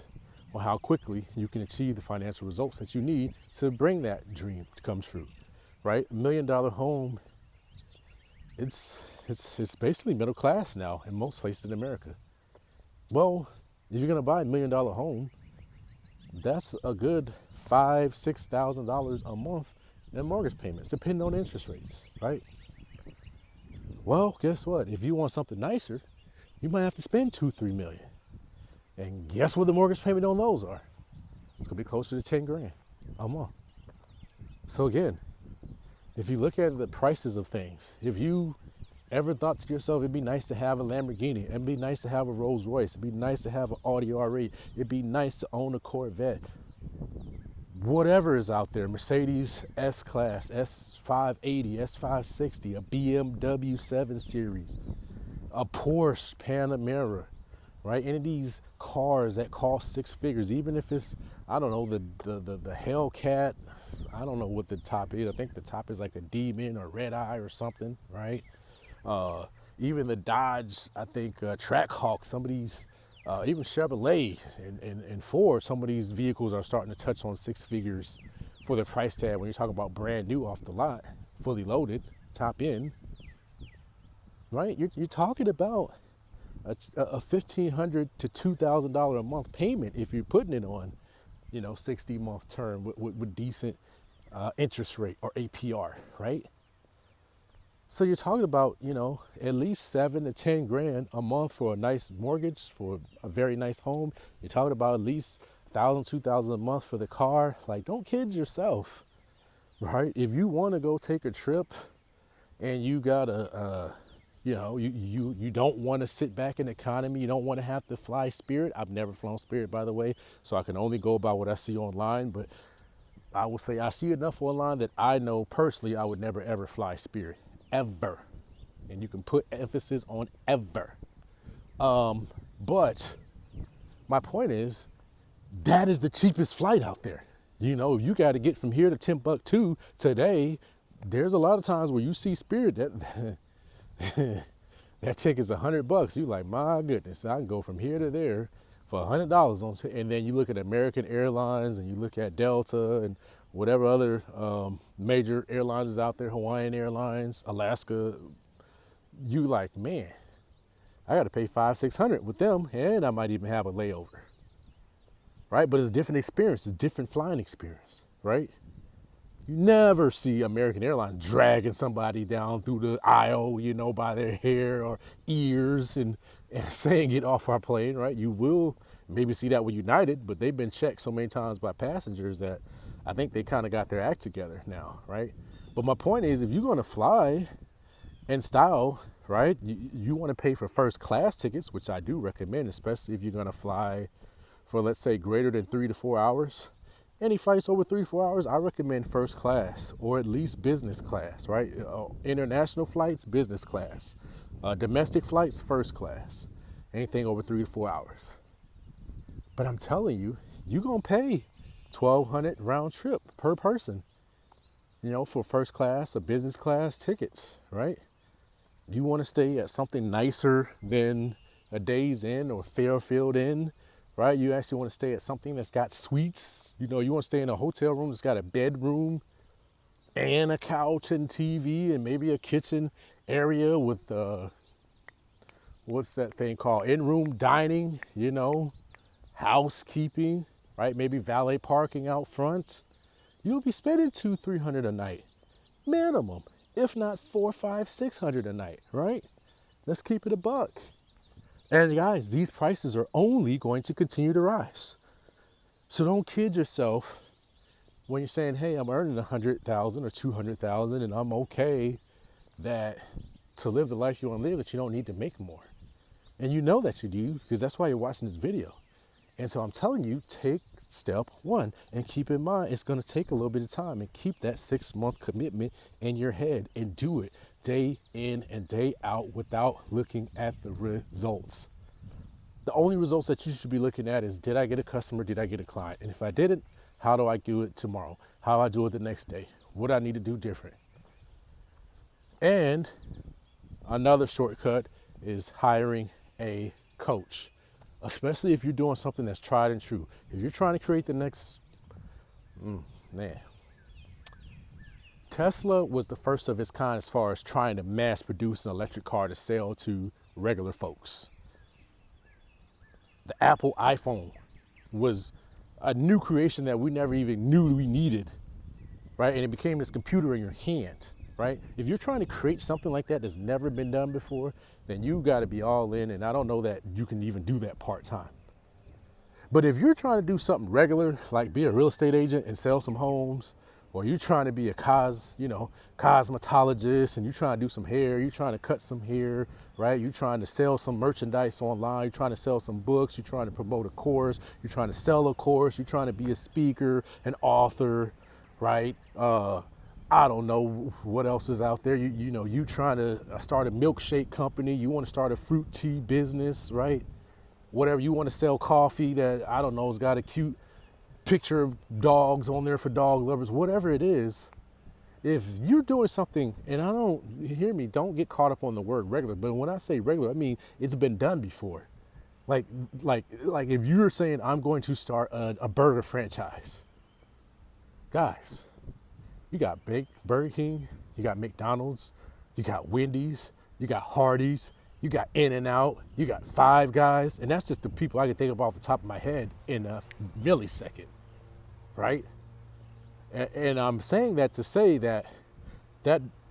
[SPEAKER 1] on how quickly you can achieve the financial results that you need to bring that dream to come true, right? $1 million home it's basically middle class now in most places in America. Well, if you're gonna buy $1 million home, that's a good $5,000-6,000 a month in mortgage payments, depending on interest rates, right? Well, guess what? If you want something nicer, you might have to spend 2-3 million. And guess what the mortgage payment on those are? It's gonna be closer to 10 grand a month. So again, if you look at the prices of things, if you ever thought to yourself, it'd be nice to have a Lamborghini, it'd be nice to have a Rolls Royce, it'd be nice to have an Audi R8, it'd be nice to own a Corvette, whatever is out there, Mercedes S-Class, S580, S560, a BMW 7 Series, a Porsche Panamera, right? Any of these cars that cost six figures, even if it's, I don't know, the Hellcat, I don't know what the top is. I think the top is like a Demon or Red Eye or something, right? Even the Dodge, I think Trackhawk, some of these, even Chevrolet and Ford, some of these vehicles are starting to touch on six figures for the price tag when you're talking about brand new off the lot, fully loaded, top end, right? You're talking about a $1,500 to $2,000 a month payment if you're putting it on, 60-month term with decent interest rate or APR, right? So you're talking about, at least 7 to 10 grand a month for a nice mortgage, for a very nice home. You're talking about at least 1,000, 2,000 a month for the car. Like, don't kid yourself, right? If you want to go take a trip and you got you don't want to sit back in economy, you don't want to have to fly Spirit. I've never flown Spirit, by the way, so I can only go by what I see online. But I will say I see enough online that I know personally I would never, ever fly Spirit. Ever. And you can put emphasis on ever. But my point is, that is the cheapest flight out there. If you got to get from here to Timbuktu today, there's a lot of times where you see Spirit that that ticket's $100. You like, my goodness, I can go from here to there for $100 and then you look at American Airlines and you look at Delta and whatever other major airlines is out there, Hawaiian Airlines, Alaska, you like, man, I got to pay $500-600 with them, and I might even have a layover, right? But it's a different experience, it's a different flying experience, right? You never see American Airlines dragging somebody down through the aisle, by their hair or ears and saying get off our plane, right? You will maybe see that with United, but they've been checked so many times by passengers that I think they kind of got their act together now, right? But my point is, if you're going to fly in style, right, you want to pay for first class tickets, which I do recommend, especially if you're going to fly for, let's say, greater than 3 to 4 hours. Any flights over 3 to 4 hours, I recommend first class or at least business class, right? International flights, business class. Domestic flights, first class. Anything over 3 to 4 hours. But I'm telling you, you're going to pay $1,200 round trip per person, for first class or business class tickets, right? You want to stay at something nicer than a Days Inn or Fairfield Inn, right? You actually want to stay at something that's got suites. You want to stay in a hotel room that's got a bedroom and a couch and TV and maybe a kitchen area with, what's that thing called? In-room dining, housekeeping, right? Maybe valet parking out front. You'll be spending $200-300 a night, minimum, if not $400, $500, $600 a night, right? Let's keep it a buck. And guys, these prices are only going to continue to rise. So don't kid yourself when you're saying, hey, I'm earning $100,000 or $200,000 and I'm okay that to live the life you want to live, that you don't need to make more. And you know that you do, because that's why you're watching this video. And so I'm telling you, take step one and keep in mind, it's going to take a little bit of time, and keep that 6-month commitment in your head and do it day in and day out without looking at the results. The only results that you should be looking at is, did I get a customer? Did I get a client? And if I didn't, how do I do it tomorrow? How do I do it the next day? What do I need to do different? And another shortcut is hiring a coach, especially if you're doing something that's tried and true. If you're trying to create the next, Tesla was the first of its kind as far as trying to mass produce an electric car to sell to regular folks. The Apple iPhone was a new creation that we never even knew we needed, right? And it became this computer in your hand, right? If you're trying to create something like that that's never been done before, then you got to be all in. And I don't know that you can even do that part-time. But if you're trying to do something regular, like be a real estate agent and sell some homes, or you're trying to be a cosmetologist and you're trying to do some hair, you're trying to cut some hair, right? You're trying to sell some merchandise online, you're trying to sell some books, you're trying to promote a course, you're trying to sell a course, you're trying to be a speaker, an author, right? I don't know what else is out there. You trying to start a milkshake company, you want to start a fruit tea business, right? Whatever, you want to sell coffee that, I don't know, has got a cute picture of dogs on there for dog lovers, whatever it is. If you're doing something, and don't get caught up on the word regular, but when I say regular, I mean it's been done before. Like if you're saying I'm going to start a burger franchise, guys, you got Burger King, you got McDonald's, you got Wendy's, you got Hardee's, you got In-N-Out, you got Five Guys, and that's just the people I can think of off the top of my head in a millisecond, right? And I'm saying that to say that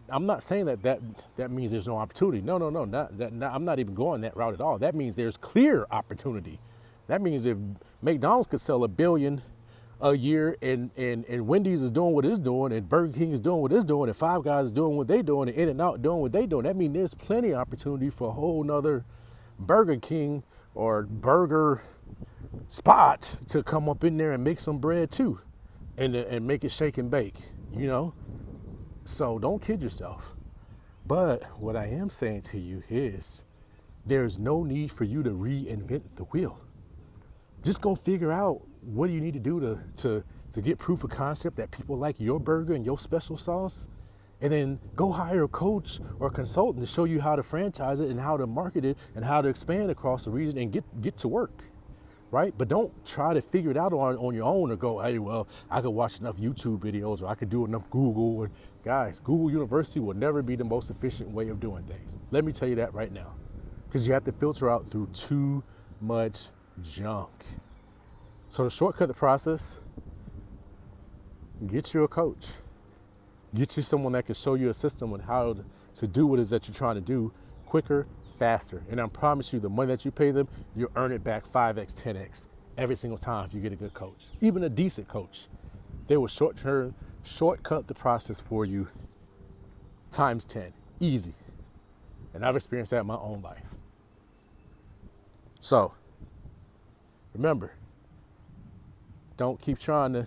[SPEAKER 1] I'm not saying that means there's no opportunity. No, I'm not even going that route at all. That means there's clear opportunity. That means if McDonald's could sell 1 billion a year and Wendy's is doing what it's doing and Burger King is doing what it's doing and Five Guys is doing what they doing and In-N-Out doing what they doing, that means there's plenty of opportunity for a whole nother Burger King or burger spot to come up in there and make some bread too and make it shake and bake, So don't kid yourself. But what I am saying to you is there's no need for you to reinvent the wheel. Just go figure out what do you need to do to get proof of concept that people like your burger and your special sauce, and then go hire a coach or a consultant to show you how to franchise it and how to market it and how to expand across the region and get to work, right? But don't try to figure it out on your own or go, hey, well, I could watch enough YouTube videos or I could do enough Google. And guys, Google University will never be the most efficient way of doing things. Let me tell you that right now, because you have to filter out through too much junk. So to shortcut the process, get you a coach. Get you someone that can show you a system on how to do what it is that you're trying to do quicker, faster. And I promise you, the money that you pay them, you'll earn it back 5x, 10x every single time if you get a good coach. Even a decent coach. They will shortcut the process for you times 10. Easy. And I've experienced that in my own life. So, remember, don't keep trying to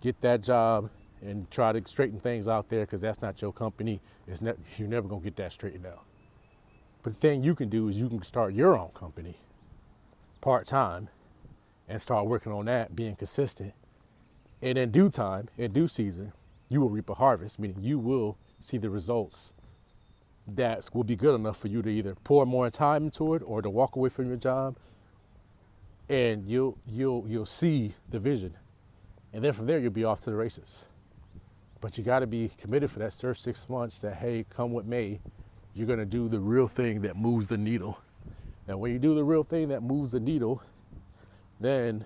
[SPEAKER 1] get that job and try to straighten things out there, because that's not your company. You're never going to get that straightened out. But the thing you can do is you can start your own company part-time and start working on that, being consistent. And in due time, in due season, you will reap a harvest, meaning you will see the results that will be good enough for you to either pour more time into it or to walk away from your job, and you'll see the vision. And then from there, you'll be off to the races. But you got to be committed for that first 6 months that, hey, come what may, you're going to do the real thing that moves the needle. And when you do the real thing that moves the needle, then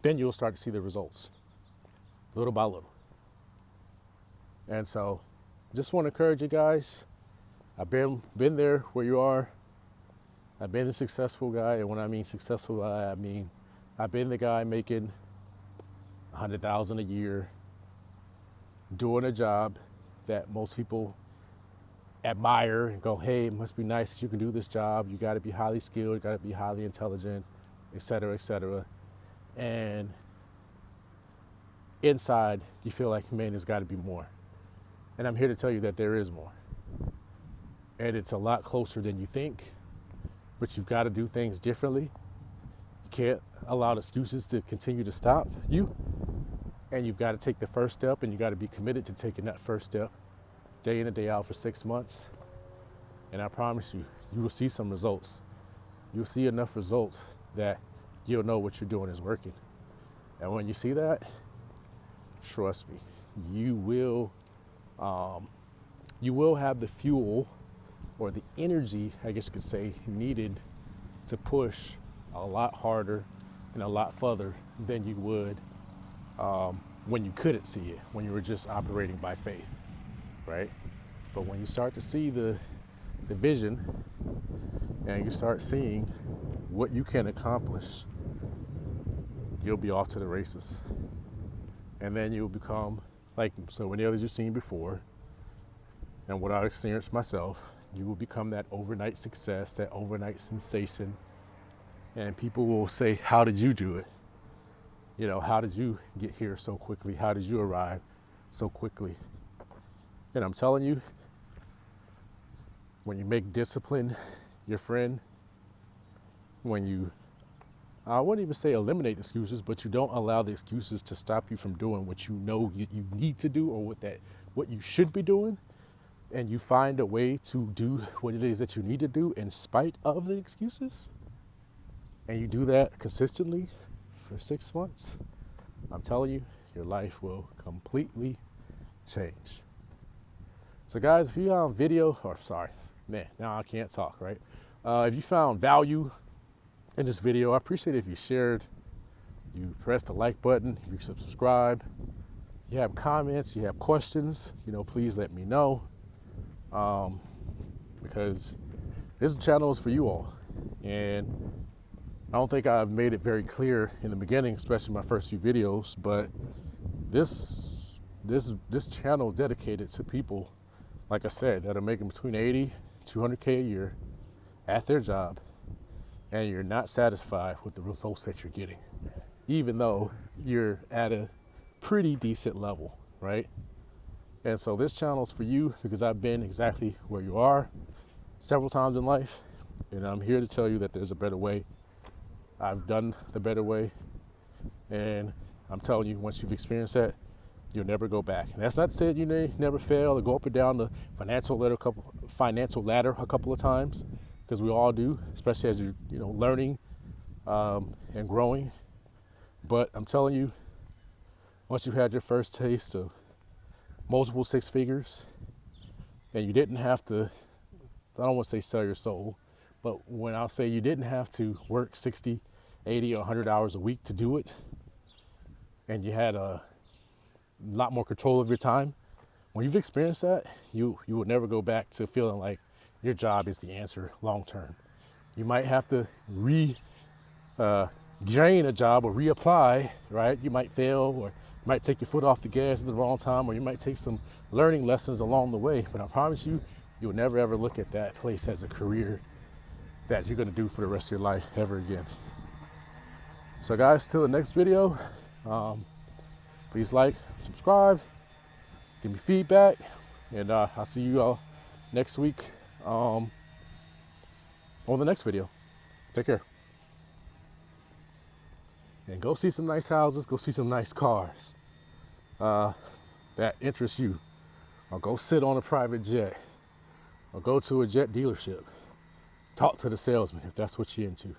[SPEAKER 1] you'll start to see the results little by little. And so just want to encourage you guys. I've been there where you are. I've been a successful guy. And when I mean successful guy, I mean I've been the guy making $100,000 a year, doing a job that most people admire and go, hey, it must be nice that you can do this job. You got to be highly skilled, you got to be highly intelligent, et cetera, et cetera. And inside, you feel like, man, there's got to be more. And I'm here to tell you that there is more. And it's a lot closer than you think, but you've got to do things differently. You can't allow excuses to continue to stop you. And you've got to take the first step, and you got to be committed to taking that first step day in and day out for 6 months. And I promise you, you will see some results. You'll see enough results that you'll know what you're doing is working. And when you see that, trust me, you will have the fuel or the energy, I guess you could say, needed to push a lot harder and a lot further than you would when you couldn't see it, when you were just operating by faith, right? But when you start to see the vision and you start seeing what you can accomplish, you'll be off to the races. And then you'll become like so many others you've seen before, and what I've experienced myself, you will become that overnight success, that overnight sensation. And people will say, how did you do it? You know, how did you get here so quickly? How did you arrive so quickly? And I'm telling you, when you make discipline your friend, when you, I wouldn't even say eliminate excuses, but you don't allow the excuses to stop you from doing what you know you need to do, or what you should be doing, and you find a way to do what it is that you need to do in spite of the excuses, and you do that consistently for 6 months, I'm telling you, your life will completely change. So guys, if you found now I can't talk, right? If you found value in this video, I appreciate it if you shared, you press the like button, if you subscribe, you have comments, you have questions, please let me know, because this channel is for you all. And I don't think I've made it very clear in the beginning, especially my first few videos, but this channel is dedicated to people, like I said, that are making between 80, 200K a year at their job, and you're not satisfied with the results that you're getting, even though you're at a pretty decent level, right? And so this channel is for you because I've been exactly where you are several times in life, and I'm here to tell you that there's a better way. I've done the better way, and I'm telling you, once you've experienced that, you'll never go back. And that's not to say that you may never fail or go up and down the financial ladder a couple of times, because we all do, especially as you're learning and growing. But I'm telling you, once you've had your first taste of multiple six figures, and you didn't have to, I don't want to say sell your soul, but when I'll say you didn't have to work 60, 80, or 100 hours a week to do it, and you had a lot more control of your time, when you've experienced that, you will never go back to feeling like your job is the answer long term. You might have to drain a job or reapply, right? You might fail, or you might take your foot off the gas at the wrong time, or you might take some learning lessons along the way. But I promise you, you'll never ever look at that place as a career that you're gonna do for the rest of your life ever again. So guys, till the next video, please like, subscribe, give me feedback, and I'll see you all next week on the next video. Take care. And go see some nice houses, go see some nice cars that interest you. Or go sit on a private jet, or go to a jet dealership. Talk to the salesman if that's what you're into.